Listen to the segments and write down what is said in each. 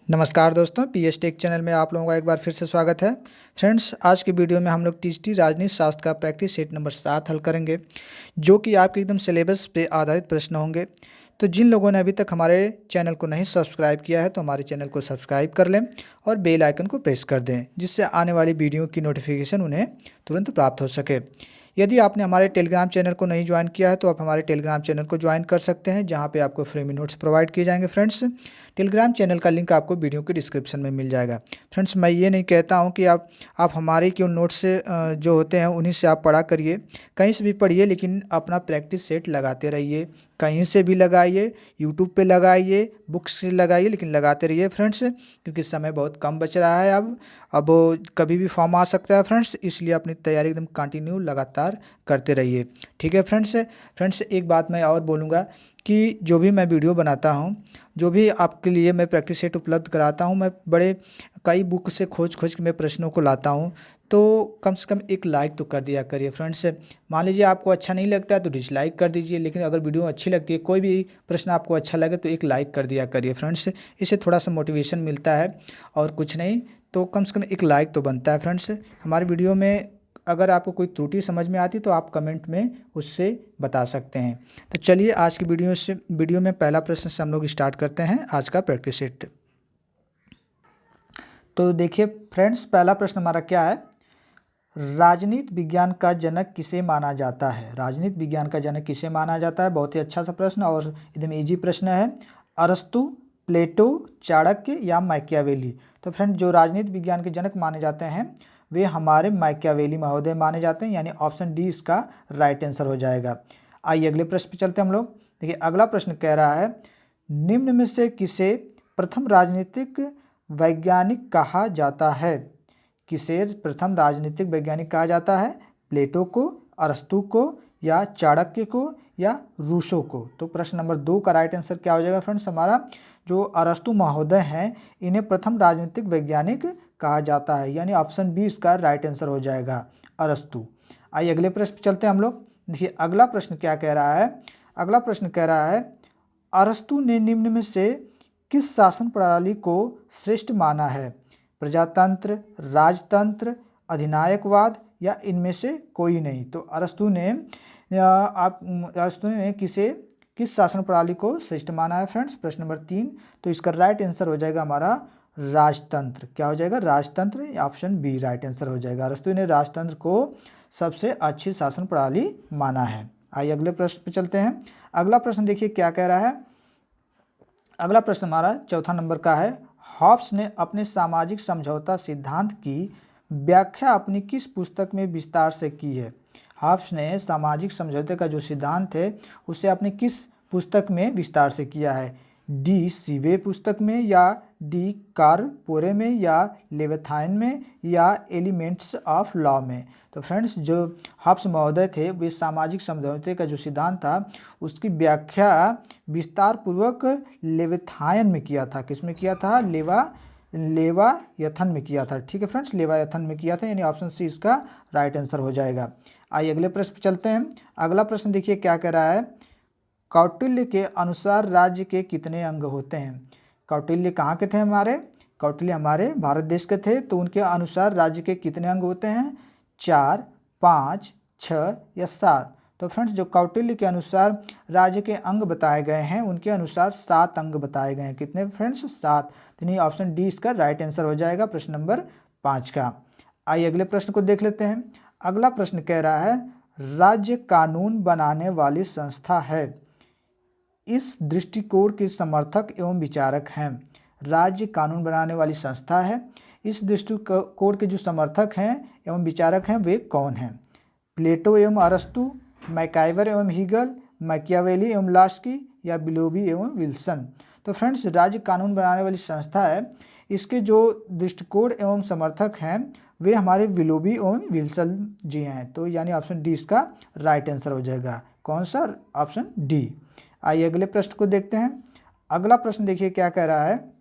नमस्कार दोस्तों, PS take channel में आप लोगों का एक बार फिर से स्वागत है। फ्रेंड्स, आज की वीडियो में हम लोग टीजीटी राजनीति शास्त्र का प्रैक्टिस सेट नंबर 7 हल करेंगे, जो कि आपके एकदम सिलेबस पे आधारित प्रश्न होंगे। तो जिन लोगों ने अभी तक हमारे चैनल को नहीं सब्सक्राइब किया है तो हमारे चैनल को सब्सक्राइब कर लें और बेल आइकन को प्रेस कर दें, जिससे आने वाली वीडियो की नोटिफिकेशन उन्हें तुरंत प्राप्त हो सके। यदि आपने हमारे टेलीग्राम चैनल को नहीं ज्वाइन किया है तो आप हमारे टेलीग्राम चैनल को ज्वाइन कर सकते हैं, जहां पे आपको फ्री में नोट्स प्रोवाइड किए जाएंगे। फ्रेंड्स, टेलीग्राम चैनल का लिंक आपको वीडियो के डिस्क्रिप्शन में मिल जाएगा। फ्रेंड्स, मैं ये नहीं कहता हूं कि आप हमारे क्यों नोट्स से जो होते हैं उन्हीं से आप पढ़ा करिए, कहीं से भी पढ़िए, लेकिन अपना प्रैक्टिस सेट लगाते रहिए। कहीं से भी लगाइए, यूट्यूब पे लगाइए, बुक्स से लगाइए, लेकिन लगाते रहिए फ्रेंड्स, क्योंकि समय बहुत कम बच रहा है। अब कभी भी फॉर्म आ सकता है फ्रेंड्स, इसलिए अपनी तैयारी एकदम कंटिन्यू लगातार करते रहिए। ठीक है फ्रेंड्स, एक बात मैं और बोलूँगा कि जो भी मैं वीडियो बनाता हूँ, जो भी आपके लिए मैं प्रैक्टिस सेट उपलब्ध कराता हूँ, मैं बड़े कई बुक से खोज के मैं प्रश्नों को लाता हूँ। तो कम से कम एक लाइक तो कर दिया करिए फ्रेंड्स। मान लीजिए आपको अच्छा नहीं लगता है तो डिसलाइक कर दीजिए, लेकिन अगर वीडियो अच्छी लगती है, कोई भी प्रश्न आपको अच्छा लगे, तो एक लाइक कर दिया करिए फ्रेंड्स। इससे थोड़ा सा मोटिवेशन मिलता है और कुछ नहीं, तो कम से कम एक लाइक तो बनता है फ्रेंड्स। हमारी वीडियो में अगर आपको कोई त्रुटि समझ में आती तो आप कमेंट में उससे बता सकते हैं। तो चलिए आज की वीडियो में पहला प्रश्न से हम लोग स्टार्ट करते हैं आज का प्रैक्टिस सेट। तो देखिए फ्रेंड्स, पहला प्रश्न हमारा क्या है, राजनीति विज्ञान का जनक किसे माना जाता है। राजनीति विज्ञान का जनक किसे माना जाता है। बहुत ही अच्छा सा प्रश्न और एकदम इजी प्रश्न है। अरस्तु, प्लेटो, चाणक्य या मैकियावेली। तो फ्रेंड, जो राजनीति विज्ञान के जनक माने जाते हैं वे हमारे मैकियावेली महोदय माने जाते हैं, यानी ऑप्शन डी इसका राइट आंसर हो जाएगा। आइए अगले प्रश्न पे चलते हैं हम लोग। देखिए अगला प्रश्न कह रहा है, निम्न में से किसे प्रथम राजनीतिक वैज्ञानिक कहा जाता है। किसे प्रथम राजनीतिक वैज्ञानिक कहा जाता है, प्लेटो को, अरस्तु को या चाणक्य को या रूसो को। तो प्रश्न नंबर 2 का राइट आंसर क्या हो जाएगा फ्रेंड्स हमारा, जो अरस्तु महोदय हैं इन्हें प्रथम राजनीतिक वैज्ञानिक कहा जाता है, यानी ऑप्शन बी इसका राइट आंसर हो जाएगा, अरस्तु। आइए अगले प्रश्न चलते हैं हम लोग। देखिए अगला प्रश्न क्या कह रहा है, अगला प्रश्न कह रहा है, अरस्तु ने निम्न में से किस शासन प्रणाली को श्रेष्ठ माना है। प्रजातंत्र, राजतंत्र, अधिनायकवाद या इनमें से कोई नहीं। तो अरस्तु ने किस शासन प्रणाली को श्रेष्ठ माना है फ्रेंड्स, प्रश्न नंबर 3। तो इसका राइट आंसर हो जाएगा हमारा राजतंत्र। क्या हो जाएगा, राजतंत्र, ऑप्शन बी राइट आंसर हो जाएगा। अरस्तु ने राजतंत्र को सबसे अच्छी शासन प्रणाली माना है। आइए अगले प्रश्न पे चलते हैं। अगला प्रश्न देखिए क्या कह रहा है, अगला प्रश्न हमारा चौथा नंबर का है, हॉब्स ने अपने सामाजिक समझौता सिद्धांत की व्याख्या अपनी किस पुस्तक में विस्तार से की है। हॉब्स ने सामाजिक समझौते का जो सिद्धांत है उसे अपने किस पुस्तक में विस्तार से किया है। डी सीवे पुस्तक में, या डी कार्ल पोरे में, या लेविथाइन में, या एलिमेंट्स ऑफ लॉ में। तो फ्रेंड्स, जो हॉब्स महोदय थे वे सामाजिक समझौते का जो सिद्धांत था उसकी व्याख्या विस्तार पूर्वक लेविथाइन में किया था। किस में किया था, लेवायथन में किया था। ठीक है फ्रेंड्स, लेवायथन में किया था, यानी ऑप्शन सी इसका राइट आंसर हो जाएगा। आइए अगले प्रश्न पर चलते हैं। अगला प्रश्न देखिए क्या कह रहा है, कौटिल्य के अनुसार राज्य के कितने अंग होते हैं। कौटिल्य कहाँ के थे हमारे, कौटिल्य हमारे भारत देश के थे। तो उनके अनुसार राज्य के कितने अंग होते हैं, 4, 5, 6 या 7। तो फ्रेंड्स, जो कौटिल्य के अनुसार राज्य के अंग बताए गए हैं उनके अनुसार 7 अंग बताए गए हैं। कितने फ्रेंड्स, 7। तो ऑप्शन डी इसका राइट आंसर हो जाएगा, प्रश्न नंबर 5 का। आइए अगले प्रश्न को देख लेते हैं। अगला प्रश्न कह रहा है, राज्य कानून बनाने वाली संस्था है, इस दृष्टिकोण के समर्थक एवं विचारक हैं। राज्य कानून बनाने वाली संस्था है, इस दृष्टिकोण के जो समर्थक हैं एवं विचारक हैं वे कौन हैं। प्लेटो एवं अरस्तु, मैकाइवर एवं हीगल, मैकियावेली एवं लास्की, या बिलोबी एवं विल्सन। तो फ्रेंड्स, राज्य कानून बनाने वाली संस्था है, इसके जो दृष्टिकोण एवं समर्थक हैं वे हमारे विलोबी एवं विल्सन जी हैं। तो यानी ऑप्शन डी इसका राइट आंसर हो जाएगा। कौन सा, ऑप्शन डी। आइए अगले प्रश्न को देखते हैं। अगला प्रश्न देखिए क्या कह रहा है,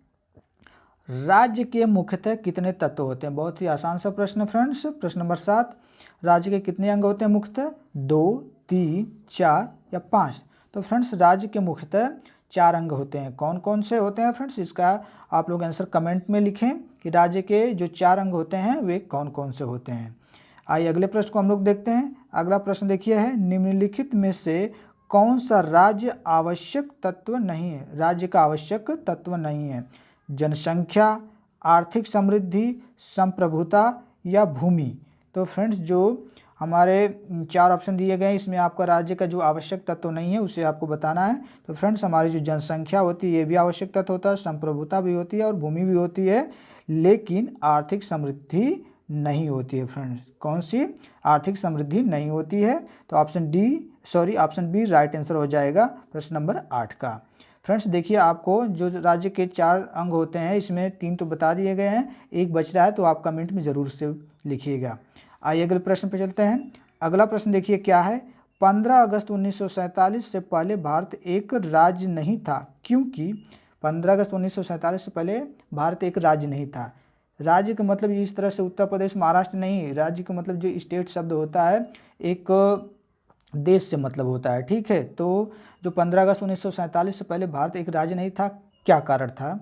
राज्य के मुख्यतः कितने तत्व होते हैं। बहुत ही आसान सा प्रश्न फ्रेंड्स, प्रश्न नंबर 7। राज्य के कितने अंग होते हैं मुख्यतः, 2, 3, 4 या 5। तो फ्रेंड्स, राज्य के मुख्यतः 4 अंग होते हैं। कौन कौन से होते हैं फ्रेंड्स, इसका आप लोग आंसर कमेंट में लिखें कि राज्य के जो 4 अंग होते हैं वे कौन कौन से होते हैं। आइए अगले प्रश्न को हम लोग देखते हैं। अगला प्रश्न देखिए है, निम्नलिखित में से कौन सा राज्य आवश्यक तत्व नहीं है, राज्य का आवश्यक तत्व नहीं है? जनसंख्या, आर्थिक समृद्धि, संप्रभुता या भूमि। तो फ्रेंड्स जो हमारे 4 ऑप्शन दिए गए हैं, इसमें आपका राज्य का जो आवश्यक तत्व नहीं है उसे आपको बताना है। तो फ्रेंड्स हमारी जो जनसंख्या होती है ये भी आवश्यक तत्व होता है, संप्रभुता भी होती है और भूमि भी होती है, लेकिन आर्थिक समृद्धि नहीं होती है। फ्रेंड्स कौन सी? आर्थिक समृद्धि नहीं होती है। तो ऑप्शन बी राइट आंसर हो जाएगा प्रश्न नंबर 8 का। फ्रेंड्स देखिए, आपको जो राज्य के 4 अंग होते हैं इसमें 3 तो बता दिए गए हैं, एक बच रहा है, तो आप कमेंट में ज़रूर से लिखिएगा। आइए अगले प्रश्न पर चलते हैं। अगला प्रश्न देखिए क्या है, 15 अगस्त 1947 से पहले भारत एक राज्य नहीं था, क्योंकि 15 अगस्त 1947 से पहले भारत एक राज्य नहीं था। राज्य का मतलब इस तरह से उत्तर प्रदेश महाराष्ट्र नहीं, राज्य का मतलब जो स्टेट शब्द होता है एक देश से मतलब होता है, ठीक है। तो जो 15 अगस्त 1947 से पहले भारत एक राज्य नहीं था, क्या कारण था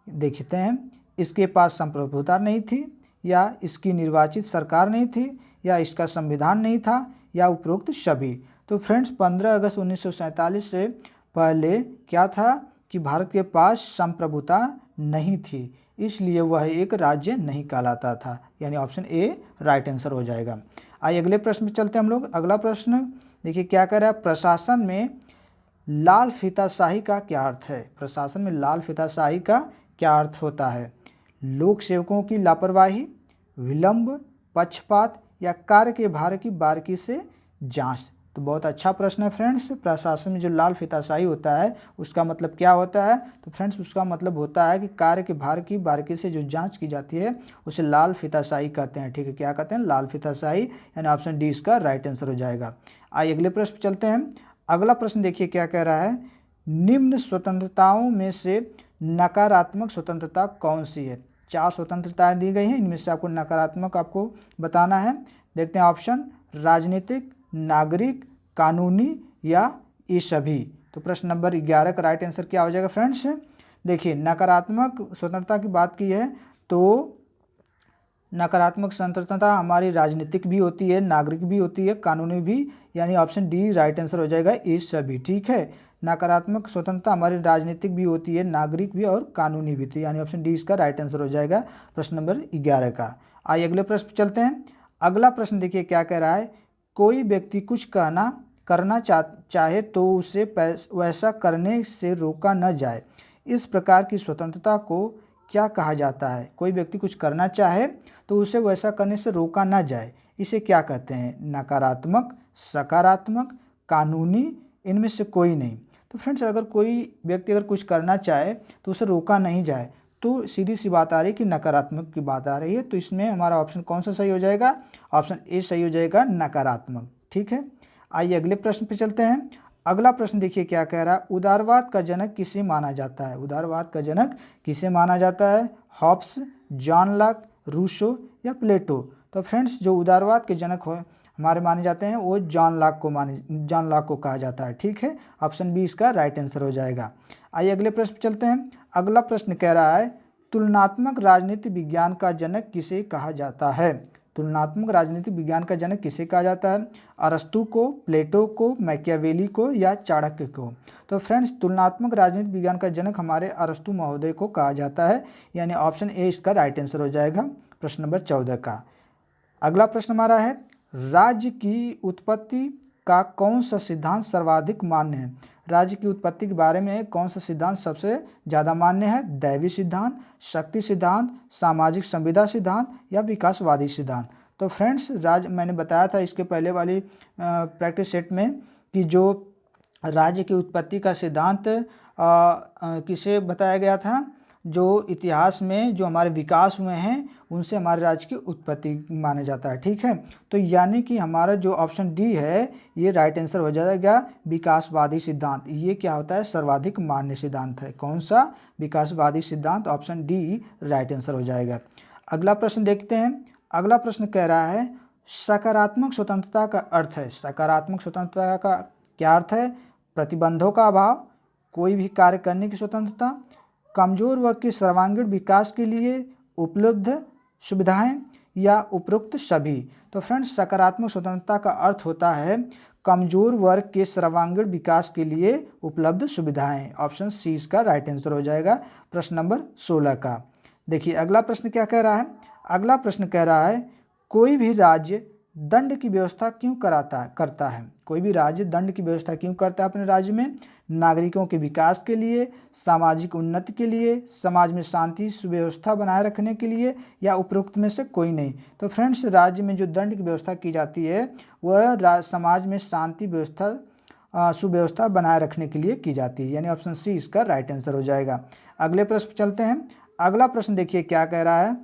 देखते हैं। इसके पास संप्रभुता नहीं थी, या इसकी निर्वाचित सरकार नहीं थी, या इसका संविधान नहीं था, या उपरोक्त सभी। तो फ्रेंड्स 15 अगस्त 1947 से पहले क्या था कि भारत के पास संप्रभुता नहीं थी, इसलिए वह एक राज्य नहीं कहलाता था, यानी ऑप्शन ए राइट आंसर हो जाएगा। आइए अगले प्रश्न में चलते हैं हम लोग। अगला प्रश्न देखिए क्या कह रहा है, प्रशासन में लाल फीताशाही का क्या अर्थ है? प्रशासन में लाल फीताशाही का क्या अर्थ होता है? लोक सेवकों की लापरवाही, विलंब, पक्षपात या कार्य के भार की बारीकी से जांच। तो बहुत अच्छा प्रश्न है फ्रेंड्स। प्रशासन में जो लाल फीताशाही होता है उसका मतलब क्या होता है? तो फ्रेंड्स उसका मतलब होता है कि कार्य के भार की बारीकी से जो जांच की जाती है उसे लाल फीताशाही कहते हैं, ठीक है। क्या कहते हैं? लाल फीताशाही, यानी ऑप्शन डी इसका राइट आंसर हो जाएगा। आइए अगले प्रश्न पर चलते हैं। अगला प्रश्न देखिए क्या कह रहा है, निम्न स्वतंत्रताओं में से नकारात्मक स्वतंत्रता कौन सी है? 4 स्वतंत्रताएं दी गई हैं, इनमें से आपको नकारात्मक आपको बताना है। देखते हैं ऑप्शन, राजनीतिक, नागरिक, कानूनी या ये सभी। तो प्रश्न नंबर 11 का राइट आंसर क्या हो जाएगा फ्रेंड्स? देखिए नकारात्मक स्वतंत्रता की बात की है तो नकारात्मक स्वतंत्रता हमारी राजनीतिक भी होती है, नागरिक भी होती है, कानूनी भी, यानी ऑप्शन डी राइट आंसर हो जाएगा ये सभी, ठीक है। नकारात्मक स्वतंत्रता हमारी राजनीतिक भी होती है, नागरिक भी और कानूनी भी थी, यानी ऑप्शन डी इसका राइट आंसर हो जाएगा प्रश्न नंबर 11 का। आइए अगले प्रश्न पर चलते हैं। अगला प्रश्न देखिए क्या कह रहा है, कोई व्यक्ति कुछ करना चाहे तो उसे वैसा करने से रोका न जाए, इस प्रकार की स्वतंत्रता को क्या कहा जाता है? कोई व्यक्ति कुछ करना चाहे तो उसे वैसा करने से रोका ना जाए, इसे क्या कहते हैं? नकारात्मक, सकारात्मक, कानूनी, इनमें से कोई नहीं। तो फ्रेंड्स अगर कोई व्यक्ति अगर कुछ करना चाहे तो उसे रोका नहीं जाए, तो सीधी सी बात आ रही है कि नकारात्मक की बात आ रही है। तो इसमें हमारा ऑप्शन कौन सा सही हो जाएगा? ऑप्शन ए सही हो जाएगा, नकारात्मक, ठीक है। आइए अगले प्रश्न पे चलते हैं। अगला प्रश्न देखिए क्या कह रहा है, उदारवाद का जनक किसे माना जाता है? उदारवाद का जनक किसे माना जाता है? हॉब्स, जॉन लॉक, रूसो या प्लेटो। तो फ्रेंड्स जो उदारवाद के जनक हो हमारे माने जाते हैं वो जॉन लॉक को कहा जाता है, ठीक है। ऑप्शन बी इसका राइट आंसर हो जाएगा। आइए अगले प्रश्न पे चलते हैं। अगला प्रश्न कह रहा है, तुलनात्मक राजनीति विज्ञान का जनक किसे कहा जाता है? तुलनात्मक राजनीतिक विज्ञान का जनक किसे कहा जाता है? अरस्तु को, प्लेटो को, मैकियावेली को या चाणक्य को। तो फ्रेंड्स तुलनात्मक राजनीतिक विज्ञान का जनक हमारे अरस्तु महोदय को कहा जाता है, यानी ऑप्शन ए इसका राइट आंसर हो जाएगा प्रश्न नंबर 14 का। अगला प्रश्न हमारा है, राज्य की उत्पत्ति का कौन सा सिद्धांत सर्वाधिक मान्य है? राज्य की उत्पत्ति के बारे में कौन सा सिद्धांत सबसे ज़्यादा मान्य है? दैवी सिद्धांत, शक्ति सिद्धांत, सामाजिक संविदा सिद्धांत या विकासवादी सिद्धांत। तो फ्रेंड्स मैंने बताया था इसके पहले वाली प्रैक्टिस सेट में कि जो राज्य की उत्पत्ति का सिद्धांत किसे बताया गया था? जो इतिहास में जो हमारे विकास हुए हैं उनसे हमारे राज्य की उत्पत्ति माना जाता है, ठीक है। तो यानी कि हमारा जो ऑप्शन डी है ये राइट आंसर हो जाएगा, विकासवादी सिद्धांत। ये क्या होता है? सर्वाधिक मान्य सिद्धांत है। कौन सा? विकासवादी सिद्धांत, ऑप्शन डी राइट आंसर हो जाएगा। अगला प्रश्न देखते हैं। अगला प्रश्न कह रहा है, सकारात्मक स्वतंत्रता का अर्थ है। सकारात्मक स्वतंत्रता का क्या अर्थ है? प्रतिबंधों का अभाव, कोई भी कार्य करने की स्वतंत्रता, कमजोर वर्ग के सर्वांगीण विकास के लिए उपलब्ध सुविधाएं, या उपरोक्त सभी। तो फ्रेंड्स सकारात्मक स्वतंत्रता का अर्थ होता है कमजोर वर्ग के सर्वांगीण विकास के लिए उपलब्ध सुविधाएं। ऑप्शन सी इसका राइट आंसर हो जाएगा प्रश्न नंबर 16 का। देखिए अगला प्रश्न क्या कह रहा है। अगला प्रश्न कह रहा है कोई भी राज्य दंड की व्यवस्था क्यों करता है। कोई भी राज्य दंड की व्यवस्था क्यों करता है अपने राज्य में। नागरिकों के विकास के लिए, सामाजिक उन्नति के लिए, समाज में शांति सुव्यवस्था बनाए रखने के लिए, या उपरोक्त में से कोई नहीं। तो फ्रेंड्स राज्य में जो दंड की व्यवस्था की जाती है वह समाज में शांति व्यवस्था सुव्यवस्था बनाए रखने के लिए की जाती है, यानी ऑप्शन सी इसका राइट आंसर हो जाएगा। अगले प्रश्न चलते हैं। अगला प्रश्न देखिए क्या कह रहा है।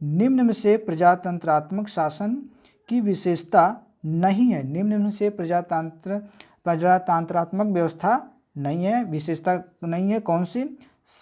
निम्न में से प्रजातंत्रात्मक शासन की विशेषता नहीं है। निम्न में से प्रजातंत्रात्मक व्यवस्था नहीं है, विशेषता नहीं है। कौन सी।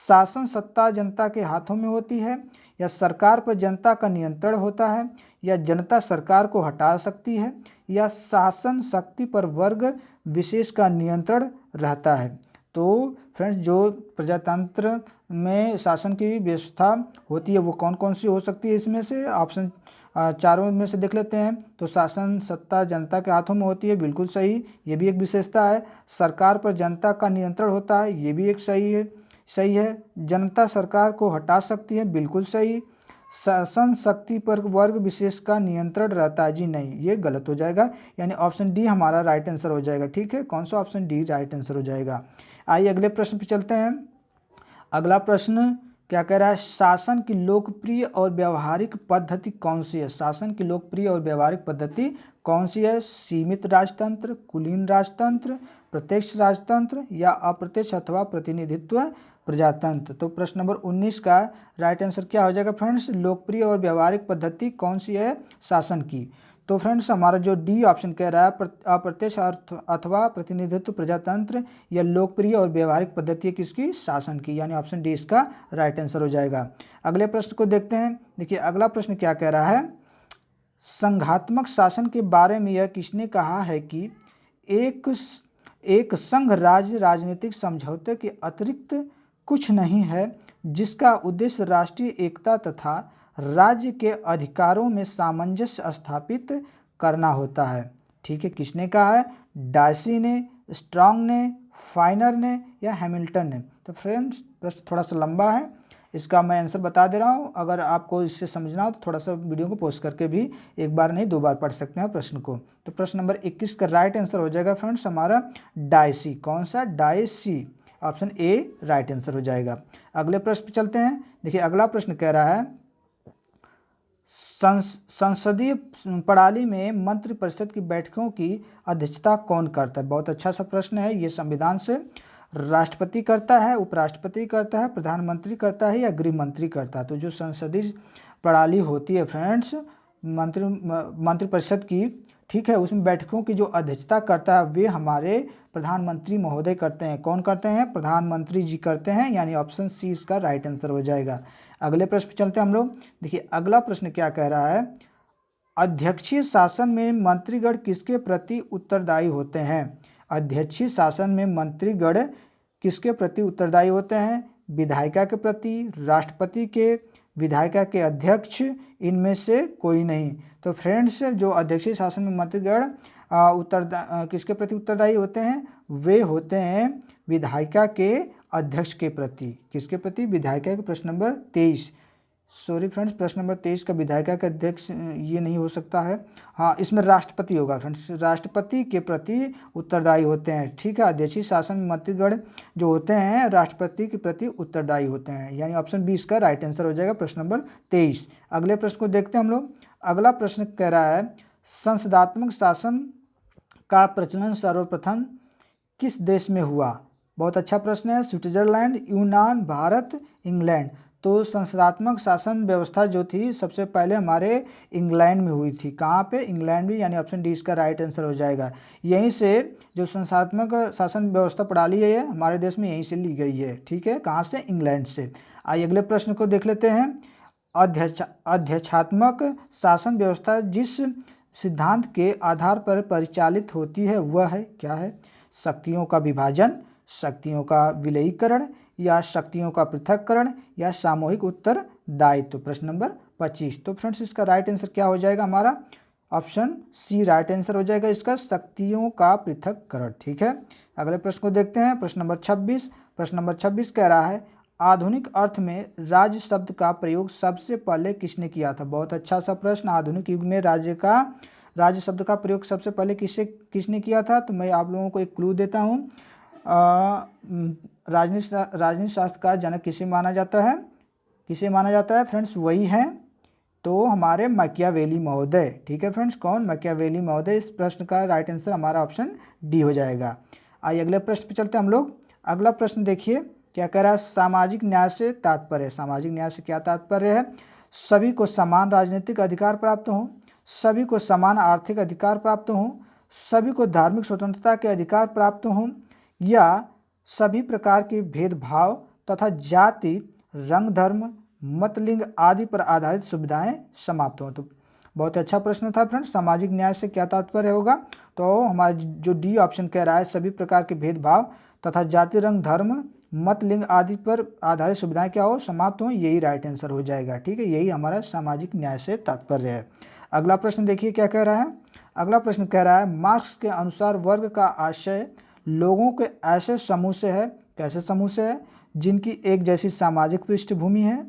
शासन सत्ता जनता के हाथों में होती है, या सरकार पर जनता का नियंत्रण होता है, या जनता सरकार को हटा सकती है, या शासन शक्ति पर वर्ग विशेष का नियंत्रण रहता है। तो फ्रेंड्स जो प्रजातंत्र में शासन की व्यवस्था होती है वो कौन कौन सी हो सकती है। इसमें से ऑप्शन चारों में से देख लेते हैं। तो शासन सत्ता जनता के हाथों में होती है, बिल्कुल सही, ये भी एक विशेषता है। सरकार पर जनता का नियंत्रण होता है, ये भी एक सही है। जनता सरकार को हटा सकती है, बिल्कुल सही। शासन शक्ति पर वर्ग विशेष का नियंत्रण रहता है, जी नहीं, ये गलत हो जाएगा, यानी ऑप्शन डी हमारा राइट आंसर हो जाएगा। ठीक है, कौन सा ऑप्शन डी राइट आंसर हो जाएगा। आइए अगले प्रश्न पे चलते हैं। अगला प्रश्न क्या कह रहा है। शासन की लोकप्रिय और व्यवहारिक पद्धति कौन सी है। शासन की लोकप्रिय और व्यवहारिक पद्धति कौन सी है। सीमित राजतंत्र, कुलीन राजतंत्र, प्रत्यक्ष राजतंत्र, या अप्रत्यक्ष अथवा प्रतिनिधित्व प्रजातंत्र। तो प्रश्न नंबर 19 का राइट आंसर क्या हो जाएगा फ्रेंड्स। लोकप्रिय और व्यवहारिक पद्धति कौन सी है शासन की। तो फ्रेंड्स हमारा जो डी ऑप्शन कह रहा है अप्रत्यक्ष अथवा प्रतिनिधित्व प्रजातंत्र, या लोकप्रिय और व्यवहारिक पद्धति है किसकी, शासन की, यानी ऑप्शन डी इसका राइट आंसर हो जाएगा। अगले प्रश्न को देखते हैं। देखिए अगला प्रश्न क्या कह रहा है। संघात्मक शासन के बारे में यह किसने कहा है कि एक संघ राज्य राजनीतिक समझौते के अतिरिक्त कुछ नहीं है, जिसका उद्देश्य राष्ट्रीय एकता तथा राज्य के अधिकारों में सामंजस्य स्थापित करना होता है। ठीक है, किसने कहा है। डायसी ने, स्ट्रॉन्ग ने, फाइनर ने, या हैमिल्टन ने। तो फ्रेंड्स प्रश्न थोड़ा सा लंबा है, इसका मैं आंसर बता दे रहा हूँ। अगर आपको इससे समझना हो तो थोड़ा सा वीडियो को पॉज करके भी एक बार नहीं 2 बार पढ़ सकते हैं प्रश्न को। तो प्रश्न नंबर 21 का राइट आंसर हो जाएगा फ्रेंड्स हमारा डायसी। कौन सा, Dicey, option A right answer हो जाएगा। अगले प्रश्न पे चलते हैं। देखिए अगला प्रश्न कह रहा है संसदीय प्रणाली में मंत्रिपरिषद की बैठकों की अध्यक्षता कौन करता है। बहुत अच्छा सा प्रश्न है। ये संविधान से राष्ट्रपति करता है, उपराष्ट्रपति करता है, प्रधानमंत्री करता है, या गृह मंत्री करता है। तो जो संसदीय प्रणाली होती है फ्रेंड्स मंत्रिपरिषद की, ठीक है, उसमें बैठकों की जो अध्यक्षता करता है वे हमारे प्रधानमंत्री महोदय करते हैं। कौन करते हैं, प्रधानमंत्री जी करते हैं, यानी ऑप्शन सी इसका राइट आंसर हो जाएगा। अगले प्रश्न पे चलते हैं हम लोग। देखिए अगला प्रश्न क्या कह रहा है। अध्यक्षीय शासन में मंत्रीगण किसके प्रति उत्तरदायी होते हैं। अध्यक्षीय शासन में मंत्रीगण किसके प्रति उत्तरदायी होते हैं। विधायिका के प्रति, राष्ट्रपति के, विधायिका के अध्यक्ष, इनमें से कोई नहीं। तो फ्रेंड्स जो अध्यक्षीय शासन में मंत्रीगण किसके प्रति उत्तरदायी होते हैं, वे होते हैं विधायिका के अध्यक्ष के प्रति। किसके प्रति, विधायिका के। प्रश्न नंबर 23, सॉरी फ्रेंड्स, प्रश्न नंबर 23 का विधायिका के अध्यक्ष ये नहीं हो सकता है। हाँ, इसमें राष्ट्रपति होगा फ्रेंड्स, राष्ट्रपति के प्रति उत्तरदायी होते हैं। ठीक है, अध्यक्षीय शासन में मंत्रीगण जो होते हैं राष्ट्रपति के प्रति उत्तरदायी होते हैं, यानी ऑप्शन 20 का राइट आंसर हो जाएगा प्रश्न नंबर 23। अगले प्रश्न को देखते हैं हम लोग। अगला प्रश्न कह रहा है संसदात्मक शासन का प्रचलन सर्वप्रथम किस देश में हुआ। बहुत अच्छा प्रश्न है। स्विट्जरलैंड, यूनान, भारत, इंग्लैंड। तो संसदात्मक शासन व्यवस्था जो थी सबसे पहले हमारे इंग्लैंड में हुई थी। कहाँ पे, इंग्लैंड में, यानी ऑप्शन डी इसका राइट आंसर हो जाएगा। यहीं से जो संसदात्मक शासन व्यवस्था प्रणाली है हमारे देश में यहीं से ली गई है। ठीक है, कहाँ से, इंग्लैंड से। आइए अगले प्रश्न को देख लेते हैं। अध्यक्षात्मक शासन व्यवस्था जिस सिद्धांत के आधार पर परिचालित होती है वह है, क्या है। शक्तियों का विभाजन, शक्तियों का विलयीकरण या शक्तियों का पृथक्करण या सामूहिक उत्तरदायित्व। प्रश्न नंबर 25। तो फ्रेंड्स इसका राइट आंसर क्या हो जाएगा हमारा? ऑप्शन सी राइट आंसर हो जाएगा इसका, शक्तियों का पृथक्करण। ठीक है, अगले प्रश्न को देखते हैं। प्रश्न नंबर 26। प्रश्न नंबर 26 कह रहा है आधुनिक अर्थ में राज्य शब्द का प्रयोग सबसे पहले किसने किया था? बहुत अच्छा सा प्रश्न। आधुनिक युग में राज्य शब्द का प्रयोग सबसे पहले किसने किया था? तो मैं आप लोगों को एक क्लू देता हूँ। राजनीति शास्त्र का जनक किसे माना जाता है? किसे माना जाता है फ्रेंड्स? वही है तो हमारे मैकियावेली महोदय। ठीक है फ्रेंड्स, कौन? मैकियावेली महोदय। इस प्रश्न का राइट आंसर हमारा ऑप्शन डी हो जाएगा। आइए अगले प्रश्न पे चलते हैं हम लोग। अगला प्रश्न देखिए क्या कह रहा है? सामाजिक न्याय से तात्पर्य। सामाजिक न्याय से क्या तात्पर्य है? सभी को समान राजनीतिक अधिकार प्राप्त हो, सभी को समान आर्थिक अधिकार प्राप्त हो, सभी को धार्मिक स्वतंत्रता के अधिकार प्राप्त हो, या सभी प्रकार के भेदभाव तथा जाति, रंग, धर्म, मत, लिंग आदि पर आधारित सुविधाएं समाप्त हों। तो बहुत अच्छा प्रश्न था फ्रेंड्स। सामाजिक न्याय से क्या तात्पर्य होगा? तो हमारा जो डी ऑप्शन कह रहा है सभी प्रकार के भेदभाव तथा जाति, रंग, धर्म, मत, लिंग आदि पर आधारित सुविधाएं क्या हो? समाप्त हो। यही राइट आंसर हो जाएगा। ठीक है, यही हमारा सामाजिक न्याय से तात्पर्य है। अगला प्रश्न देखिए क्या कह रहा है? अगला प्रश्न कह रहा है मार्क्स के अनुसार वर्ग का आशय लोगों के ऐसे समूह से है। कैसे समूह से है? जिनकी एक जैसी सामाजिक पृष्ठभूमि है,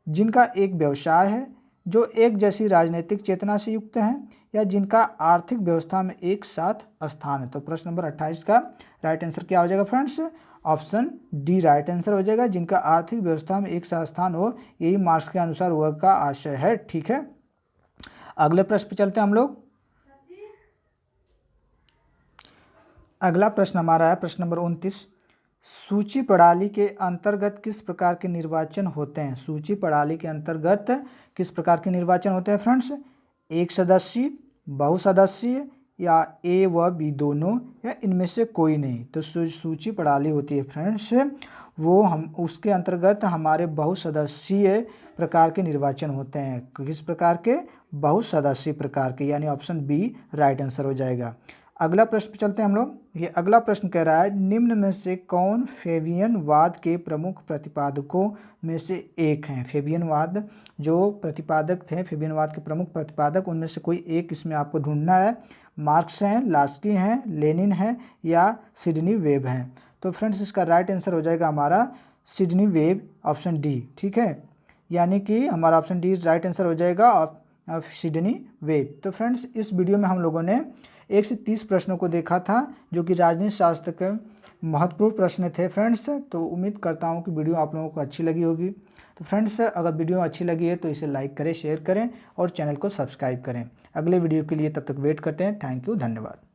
जिनका एक व्यवसाय है, जो एक जैसी राजनीतिक चेतना से युक्त हैं, या जिनका आर्थिक व्यवस्था में एक साथ स्थान है। तो प्रश्न नंबर 28 का राइट आंसर क्या हो जाएगा friends? Option D right answer हो जाएगा, जिनका आर्थिक व्यवस्था में एक साथ स्थान हो, यही मार्क्स के अनुसार वर्ग का आशय है। ठीक है, अगले प्रश्न पे चलते हैं हम लोग। अगला प्रश्न हमारा है प्रश्न नंबर 29। सूची प्रणाली के अंतर्गत किस प्रकार के निर्वाचन होते हैं? सूची प्रणाली के अंतर्गत किस प्रकार के निर्वाचन होते हैं फ्रेंड्स? एक सदस्यीय, बहुसदस्यीय, या ए व बी दोनों, या इनमें से कोई नहीं। तो सूची प्रणाली होती है फ्रेंड्स वो हम उसके अंतर्गत हमारे बहुसदस्यीय प्रकार के निर्वाचन होते हैं। किस प्रकार के? बहुसदस्यीय प्रकार के, यानी ऑप्शन बी राइट आंसर हो जाएगा। अगला प्रश्न पे चलते हैं हम लोग। ये अगला प्रश्न कह रहा है निम्न में से कौन फेबियनवाद के प्रमुख प्रतिपादकों में से एक हैं? फेबियनवाद जो प्रतिपादक थे, फेबियनवाद के प्रमुख प्रतिपादक, उनमें से कोई एक इसमें आपको ढूंढना है। मार्क्स हैं, लास्की हैं, लेनिन हैं, या सिडनी वेब हैं। तो फ्रेंड्स इसका राइट आंसर हो जाएगा हमारा सिडनी वेब, ऑप्शन डी। ठीक है, यानी कि हमारा ऑप्शन डी राइट आंसर हो जाएगा सिडनी वेब। तो फ्रेंड्स इस वीडियो में हम लोगों ने 1 से 30 प्रश्नों को देखा था जो कि राजनीति शास्त्र के महत्वपूर्ण प्रश्न थे फ्रेंड्स। तो उम्मीद करता हूँ कि वीडियो आप लोगों को अच्छी लगी होगी। तो फ्रेंड्स अगर वीडियो अच्छी लगी है तो इसे लाइक करें, शेयर करें और चैनल को सब्सक्राइब करें। अगले वीडियो के लिए तब तक वेट करते हैं। थैंक यू, धन्यवाद।